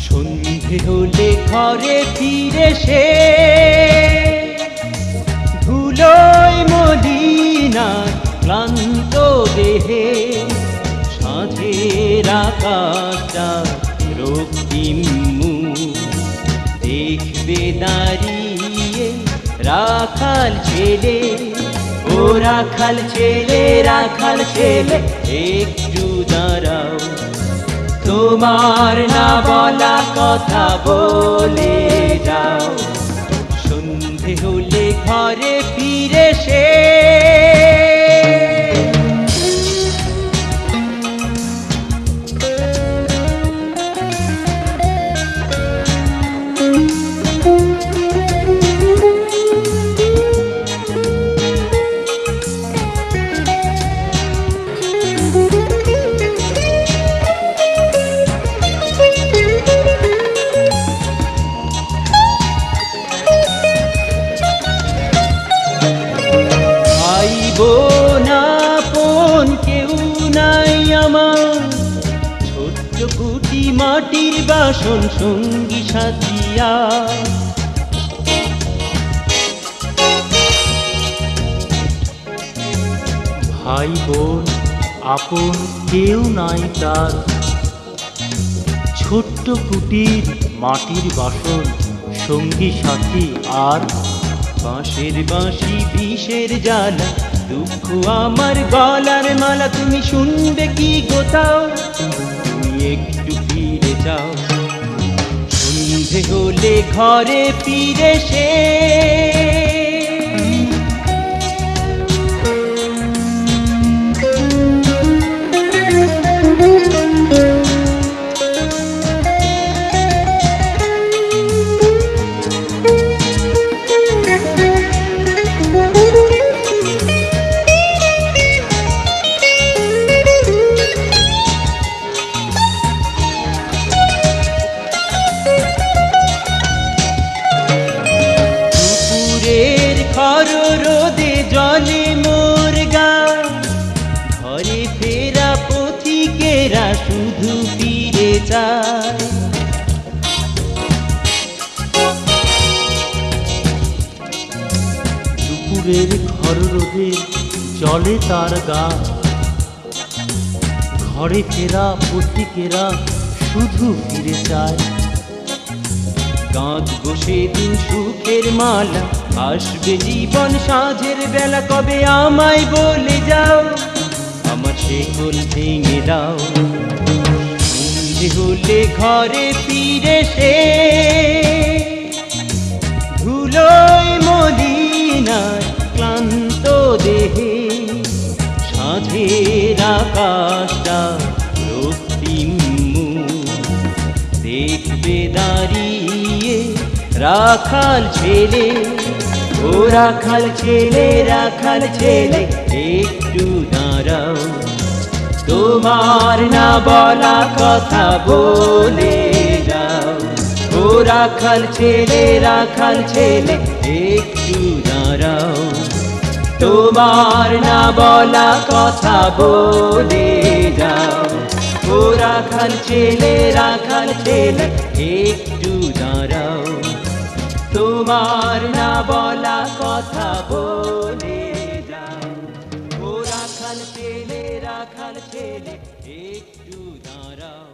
সন্ধে হলে ঘরে ফিরে সে ধুলোয় মদিনার ক্লান্ত দেহে, সাঁঝের আকাশটা রক্তিম মুখ দেখবে দাঁড়িয়ে রাখাল ছেলে। ও রাখাল ছেলে, রাখাল ছেলে, একটু দাঁড়াও, তোমার না বলা কথা বলে যাও। সন্ধে হলে ঘরে ফিরে সে আপন কেউ নাই আমার, ছোট্ট কুটি মাটির বাসন সঙ্গী সাথিয়া। ভাই বোন আপন কেউ নাই তার, ছোট্ট কুটির মাটির বাসন সঙ্গী সাথী আর। বাঁশের বাঁশি বিষের জ্বালা, দুঃখ আমার গলার মালা, তুমি শুনবে কি গোতাও, তুমি একটু ফিরে যাও। সন্ধে হলে ঘরে ফিরে সে রোদে জলে মোর গান, ঘরে ফেরা পথিকেরা শুধু ফিরে যায়। দুপুরের ঘর রোদে জলে তার গা, ঘরে ফেরা পথিকেরা শুধু ফিরে যায়। কাঁধ বসে দিন সুখের মালা, আসবে জীবন সাঁঝের বেলা, কবে আমায় বলে যাও, আমার শেকল ভেঙে দাও। সন্ধে হলে ঘরে ফিরে সে ধুলোয় মদিনার ক্লান্ত দেহে, সাঁঝের আকাশটা রক্তিম মুখ দেখবে দাঁড়িয়ে রাখাল ছেলে। ও রাখাল ছেলে, রাখাল ছেলে, একটু দাঁড়াও, তোমার না বলা কথা বলে যাও। ও রাখাল ছেলে, রাখাল ছেলে, একটু দাঁড়াও, তোমার না বলা কথা বলে যাও। ও রাখাল ছেলে, রাখাল ছেলে, একটু দাঁড়াও, তোমার না বলা কথা বলে যাও। ও রাখাল ছেলে, রাখাল ছেলে, একটু দাঁড়াও।